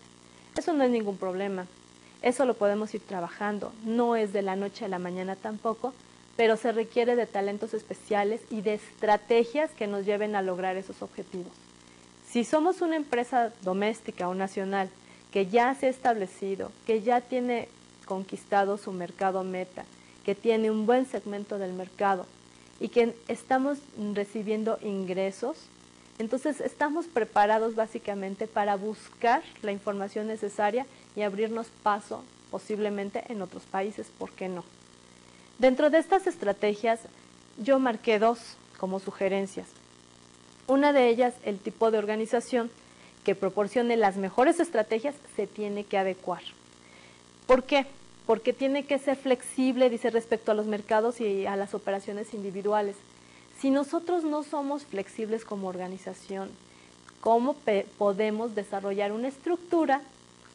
Eso no es ningún problema, eso lo podemos ir trabajando, no es de la noche a la mañana tampoco, pero se requiere de talentos especiales y de estrategias que nos lleven a lograr esos objetivos. Si somos una empresa doméstica o nacional que ya se ha establecido, que ya tiene conquistado su mercado meta, que tiene un buen segmento del mercado y que estamos recibiendo ingresos, entonces estamos preparados básicamente para buscar la información necesaria y abrirnos paso posiblemente en otros países, ¿por qué no? Dentro de estas estrategias yo marqué dos como sugerencias. Una de ellas, el tipo de organización que proporcione las mejores estrategias se tiene que adecuar. ¿Por qué? Porque tiene que ser flexible, dice, respecto a los mercados y a las operaciones individuales. Si nosotros no somos flexibles como organización, ¿cómo podemos desarrollar una estructura,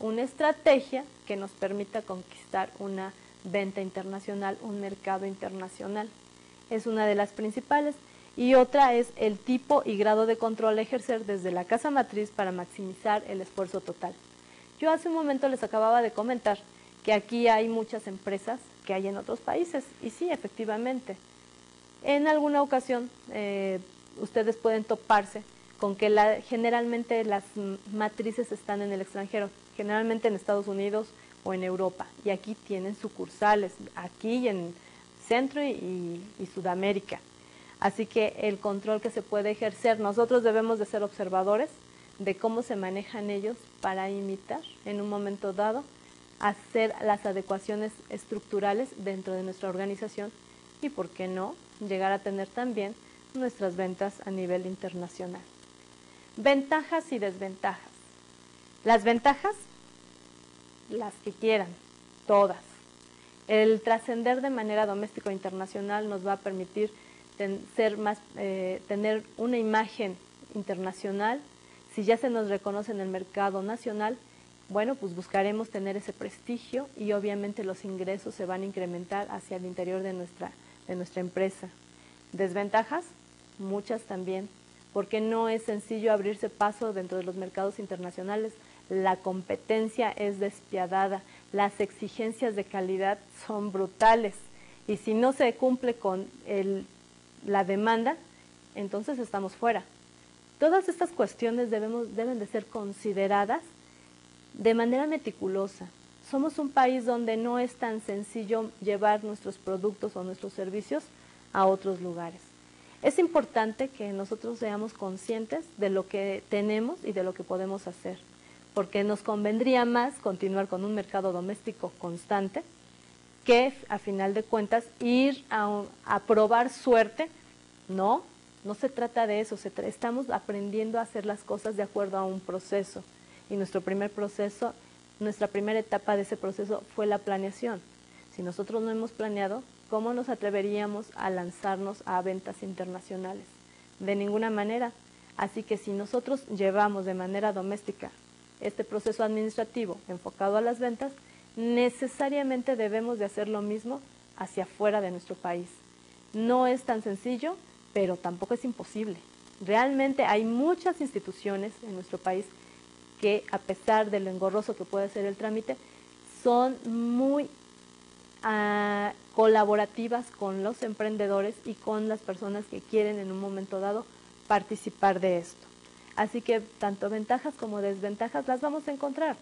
una estrategia que nos permita conquistar una venta internacional, un mercado internacional? Es una de las principales. Y otra es el tipo y grado de control a ejercer desde la casa matriz para maximizar el esfuerzo total. Yo hace un momento les acababa de comentar que aquí hay muchas empresas que hay en otros países, y sí, efectivamente. En alguna ocasión ustedes pueden toparse con que generalmente las matrices están en el extranjero, generalmente en Estados Unidos o en Europa, y aquí tienen sucursales, aquí en Centro y Sudamérica. Así que el control que se puede ejercer, nosotros debemos de ser observadores de cómo se manejan ellos para imitar en un momento dado, hacer las adecuaciones estructurales dentro de nuestra organización y, por qué no, llegar a tener también nuestras ventas a nivel internacional. Ventajas y desventajas. Las ventajas, las que quieran, todas. El trascender de manera doméstica o internacional nos va a permitir tener una imagen internacional. Si ya se nos reconoce en el mercado nacional, bueno, pues buscaremos tener ese prestigio y obviamente los ingresos se van a incrementar hacia el interior de nuestra empresa. Desventajas, muchas también, porque no es sencillo abrirse paso dentro de los mercados internacionales. La competencia es despiadada, las exigencias de calidad son brutales y si no se cumple con la demanda, entonces estamos fuera. Todas estas cuestiones deben de ser consideradas de manera meticulosa. Somos un país donde no es tan sencillo llevar nuestros productos o nuestros servicios a otros lugares. Es importante que nosotros seamos conscientes de lo que tenemos y de lo que podemos hacer, porque nos convendría más continuar con un mercado doméstico constante que, a final de cuentas, ir a probar suerte. No se trata de eso, estamos aprendiendo a hacer las cosas de acuerdo a un proceso. Y nuestra primera etapa de ese proceso fue la planeación. Si nosotros no hemos planeado, ¿cómo nos atreveríamos a lanzarnos a ventas internacionales? De ninguna manera. Así que si nosotros llevamos de manera doméstica este proceso administrativo enfocado a las ventas, necesariamente debemos de hacer lo mismo hacia afuera de nuestro país. No es tan sencillo, pero tampoco es imposible. Realmente hay muchas instituciones en nuestro país que, a pesar de lo engorroso que puede ser el trámite, son muy colaborativas con los emprendedores y con las personas que quieren en un momento dado participar de esto. Así que tanto ventajas como desventajas las vamos a encontrar,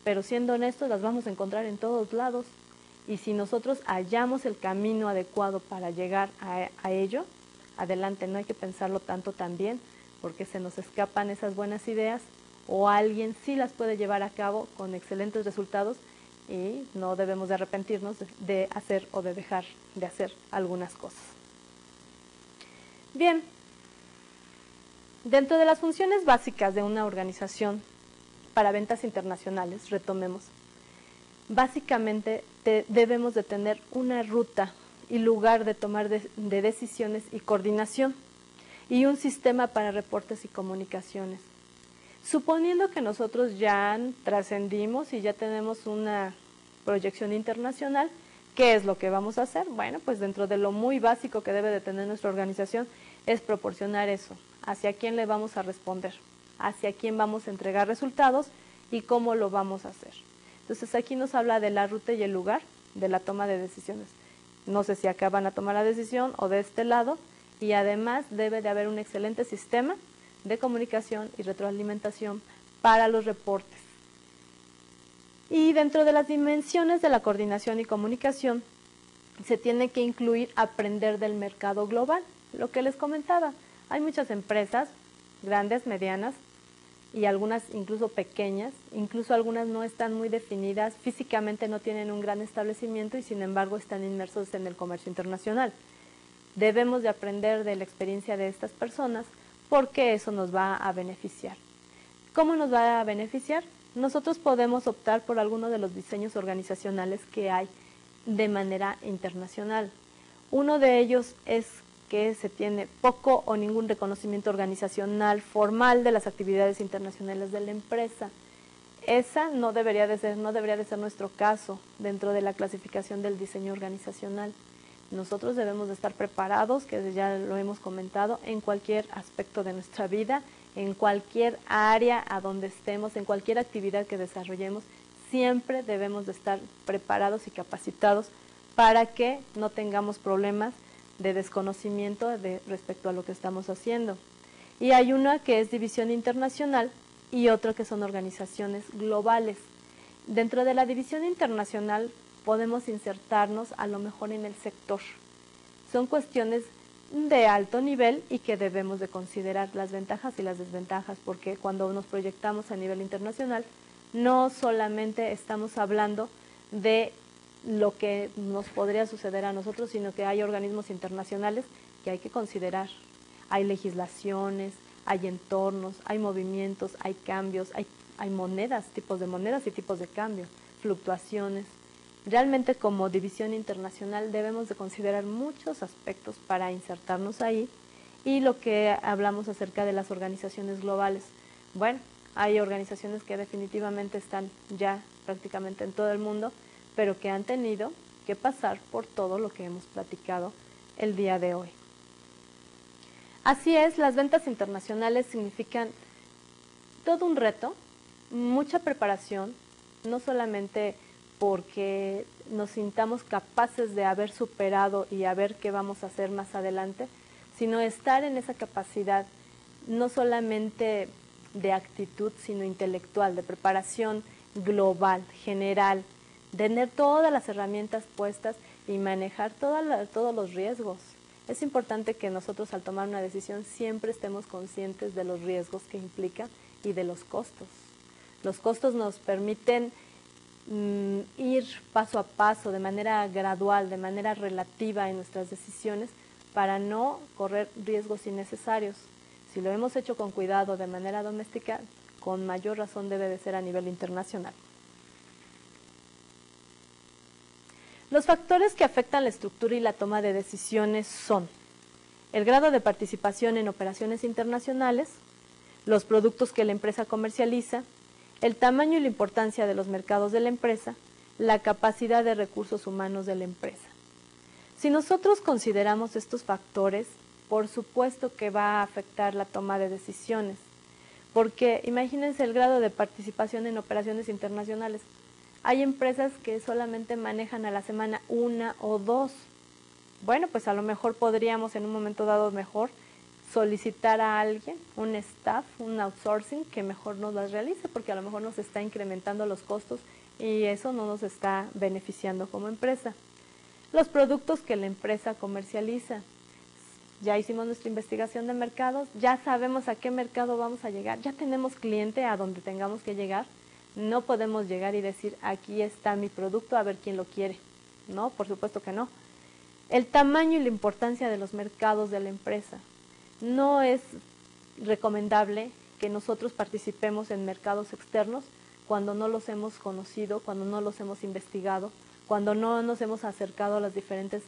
pero siendo honestos las vamos a encontrar en todos lados. Y si nosotros hallamos el camino adecuado para llegar a ello, adelante, no hay que pensarlo tanto también, porque se nos escapan esas buenas ideas o alguien sí las puede llevar a cabo con excelentes resultados y no debemos de arrepentirnos de hacer o de dejar de hacer algunas cosas. Bien, dentro de las funciones básicas de una organización para ventas internacionales, retomemos, básicamente debemos de tener una ruta y lugar de tomar de decisiones y coordinación y un sistema para reportes y comunicaciones. Suponiendo que nosotros ya trascendimos y ya tenemos una proyección internacional, ¿qué es lo que vamos a hacer? Bueno, pues dentro de lo muy básico que debe de tener nuestra organización es proporcionar eso, hacia quién le vamos a responder, hacia quién vamos a entregar resultados y cómo lo vamos a hacer. Entonces aquí nos habla de la ruta y el lugar de la toma de decisiones. No sé si acá van a tomar la decisión o de este lado, y además debe de haber un excelente sistema de comunicación y retroalimentación para los reportes. Y dentro de las dimensiones de la coordinación y comunicación se tiene que incluir aprender del mercado global. Lo que les comentaba, hay muchas empresas, grandes, medianas y algunas incluso pequeñas, incluso algunas no están muy definidas, físicamente no tienen un gran establecimiento y sin embargo están inmersos en el comercio internacional. Debemos de aprender de la experiencia de estas personas porque eso nos va a beneficiar. ¿Cómo nos va a beneficiar? Nosotros podemos optar por alguno de los diseños organizacionales que hay de manera internacional. Uno de ellos es que se tiene poco o ningún reconocimiento organizacional formal de las actividades internacionales de la empresa. Esa no debería de ser nuestro caso dentro de la clasificación del diseño organizacional. Nosotros debemos de estar preparados, que ya lo hemos comentado, en cualquier aspecto de nuestra vida, en cualquier área a donde estemos, en cualquier actividad que desarrollemos, siempre debemos de estar preparados y capacitados para que no tengamos problemas de desconocimiento respecto a lo que estamos haciendo. Y hay una que es división internacional y otra que son organizaciones globales. Dentro de la división internacional podemos insertarnos a lo mejor en el sector. Son cuestiones de alto nivel y que debemos de considerar las ventajas y las desventajas, porque cuando nos proyectamos a nivel internacional, no solamente estamos hablando de lo que nos podría suceder a nosotros, sino que hay organismos internacionales que hay que considerar. Hay legislaciones, hay entornos, hay movimientos, hay cambios, hay monedas, tipos de monedas y tipos de cambio, fluctuaciones. Realmente como división internacional debemos de considerar muchos aspectos para insertarnos ahí, y lo que hablamos acerca de las organizaciones globales. Bueno, hay organizaciones que definitivamente están ya prácticamente en todo el mundo, pero que han tenido que pasar por todo lo que hemos platicado el día de hoy. Así es, las ventas internacionales significan todo un reto, mucha preparación, no solamente porque nos sintamos capaces de haber superado y a ver qué vamos a hacer más adelante, sino estar en esa capacidad no solamente de actitud, sino intelectual, de preparación global, general, tener todas las herramientas puestas y manejar todos los riesgos. Es importante que nosotros al tomar una decisión siempre estemos conscientes de los riesgos que implica y de los costos. Los costos nos permiten ir paso a paso, de manera gradual, de manera relativa en nuestras decisiones para no correr riesgos innecesarios. Si lo hemos hecho con cuidado de manera doméstica, con mayor razón debe de ser a nivel internacional. Los factores que afectan la estructura y la toma de decisiones son el grado de participación en operaciones internacionales, los productos que la empresa comercializa, el tamaño y la importancia de los mercados de la empresa, la capacidad de recursos humanos de la empresa. Si nosotros consideramos estos factores, por supuesto que va a afectar la toma de decisiones, porque imagínense el grado de participación en operaciones internacionales. Hay empresas que solamente manejan a la semana 1 o 2. Bueno, pues a lo mejor podríamos en un momento dado mejor solicitar a alguien, un staff, un outsourcing que mejor nos las realice, porque a lo mejor nos está incrementando los costos y eso no nos está beneficiando como empresa. Los productos que la empresa comercializa. Ya hicimos nuestra investigación de mercados, ya sabemos a qué mercado vamos a llegar, ya tenemos cliente a donde tengamos que llegar. No podemos llegar y decir, aquí está mi producto, a ver quién lo quiere. No, por supuesto que no. El tamaño y la importancia de los mercados de la empresa. No es recomendable que nosotros participemos en mercados externos cuando no los hemos conocido, cuando no los hemos investigado, cuando no nos hemos acercado a las diferentes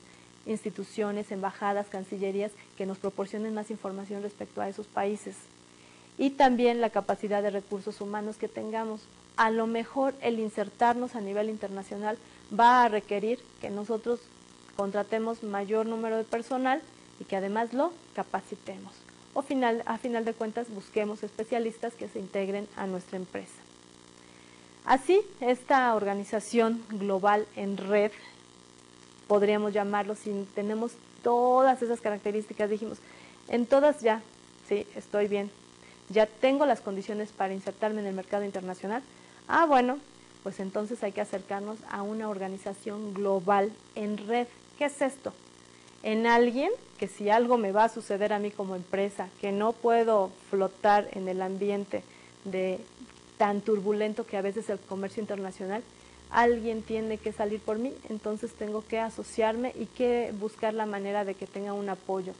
instituciones, embajadas, cancillerías que nos proporcionen más información respecto a esos países. Y también la capacidad de recursos humanos que tengamos. A lo mejor el insertarnos a nivel internacional va a requerir que nosotros contratemos mayor número de personal y que además lo capacitemos. O a final de cuentas busquemos especialistas que se integren a nuestra empresa. Así, esta organización global en red, podríamos llamarlo, si tenemos todas esas características, dijimos, en todas ya, sí, estoy bien, ya tengo las condiciones para insertarme en el mercado internacional. Bueno, pues entonces hay que acercarnos a una organización global en red. ¿Qué es esto? En alguien que si algo me va a suceder a mí como empresa, que no puedo flotar en el ambiente tan turbulento que a veces es el comercio internacional, alguien tiene que salir por mí, entonces tengo que asociarme y que buscar la manera de que tenga un apoyo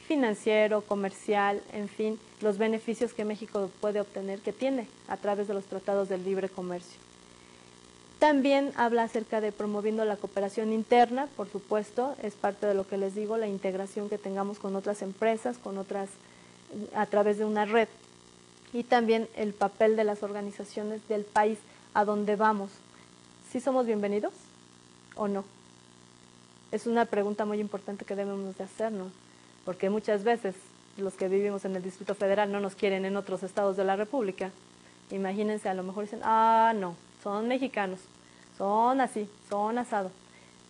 financiero, comercial, en fin, los beneficios que México puede obtener, que tiene a través de los tratados del libre comercio. También habla acerca de promoviendo la cooperación interna, por supuesto, es parte de lo que les digo, la integración que tengamos con otras empresas, a través de una red. Y también el papel de las organizaciones del país a donde vamos. ¿Sí somos bienvenidos o no? Es una pregunta muy importante que debemos de hacernos, porque muchas veces los que vivimos en el Distrito Federal no nos quieren en otros estados de la República. Imagínense, a lo mejor dicen, no, son mexicanos, son así, son asado.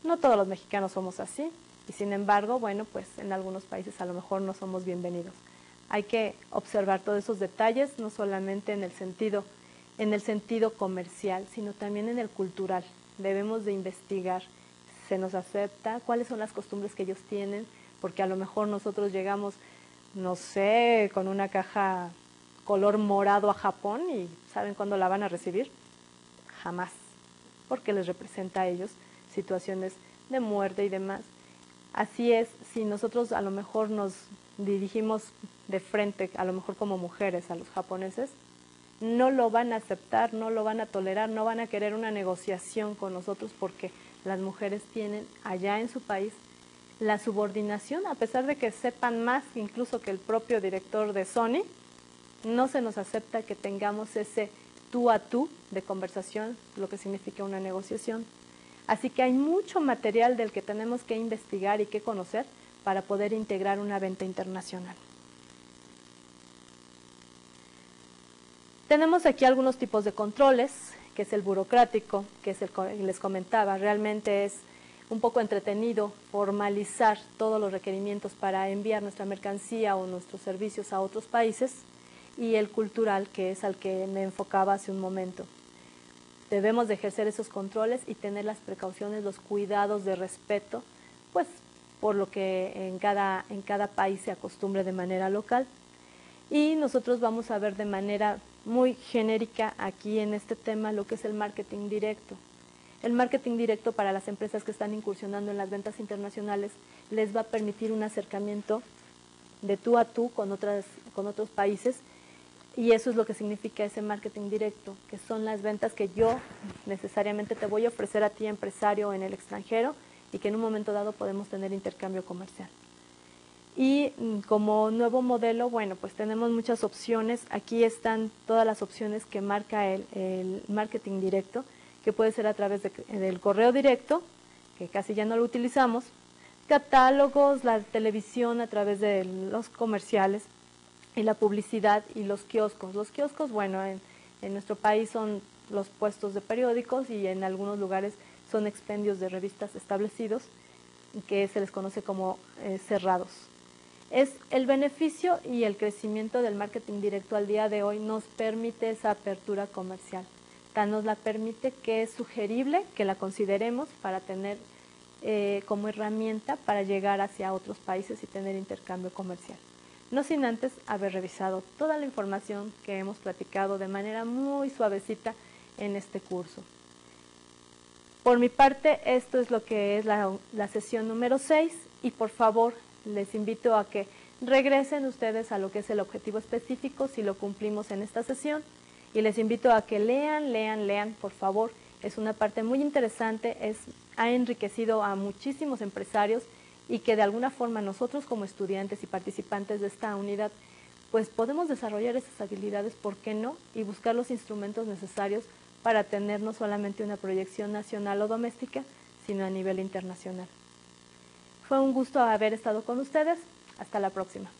No todos los mexicanos somos así, y sin embargo, bueno, pues en algunos países a lo mejor no somos bienvenidos. Hay que observar todos esos detalles, no solamente en el sentido comercial, sino también en el cultural. Debemos de investigar, se nos acepta, cuáles son las costumbres que ellos tienen, porque a lo mejor nosotros llegamos, no sé, con una caja color morado a Japón y ¿saben cuándo la van a recibir? Jamás, porque les representa a ellos situaciones de muerte y demás. Así es, si nosotros a lo mejor nos dirigimos de frente, a lo mejor como mujeres, a los japoneses, no lo van a aceptar, no lo van a tolerar, no van a querer una negociación con nosotros porque las mujeres tienen allá en su país la subordinación, a pesar de que sepan más incluso que el propio director de Sony, no se nos acepta que tengamos ese tú a tú de conversación, lo que significa una negociación. Así que hay mucho material del que tenemos que investigar y que conocer para poder integrar una venta internacional. Tenemos aquí algunos tipos de controles, que es el burocrático, que es el que les comentaba, realmente es un poco entretenido formalizar todos los requerimientos para enviar nuestra mercancía o nuestros servicios a otros países, y el cultural, que es al que me enfocaba hace un momento. Debemos de ejercer esos controles y tener las precauciones, los cuidados de respeto, pues por lo que en cada país se acostumbre de manera local. Y nosotros vamos a ver de manera muy genérica aquí en este tema lo que es el marketing directo. El marketing directo para las empresas que están incursionando en las ventas internacionales les va a permitir un acercamiento de tú a tú con otros países, y eso es lo que significa ese marketing directo, que son las ventas que yo necesariamente te voy a ofrecer a ti, empresario en el extranjero, y que en un momento dado podemos tener intercambio comercial. Y como nuevo modelo, bueno, pues tenemos muchas opciones. Aquí están todas las opciones que marca el marketing directo, que puede ser a través del correo directo, que casi ya no lo utilizamos, catálogos, la televisión a través de los comerciales, y la publicidad y los kioscos. Los kioscos, bueno, en nuestro país son los puestos de periódicos, y en algunos lugares son expendios de revistas establecidos, que se les conoce como cerrados. Es el beneficio y el crecimiento del marketing directo al día de hoy nos permite esa apertura comercial. Tan nos la permite que es sugerible que la consideremos para tener como herramienta para llegar hacia otros países y tener intercambio comercial. No sin antes haber revisado toda la información que hemos platicado de manera muy suavecita en este curso. Por mi parte, esto es lo que es la sesión número 6, y por favor les invito a que regresen ustedes a lo que es el objetivo específico si lo cumplimos en esta sesión, y les invito a que lean, por favor. Es una parte muy interesante, ha enriquecido a muchísimos empresarios, y que de alguna forma nosotros como estudiantes y participantes de esta unidad pues podemos desarrollar esas habilidades, ¿por qué no? Y buscar los instrumentos necesarios para tener no solamente una proyección nacional o doméstica, sino a nivel internacional. Fue un gusto haber estado con ustedes. Hasta la próxima.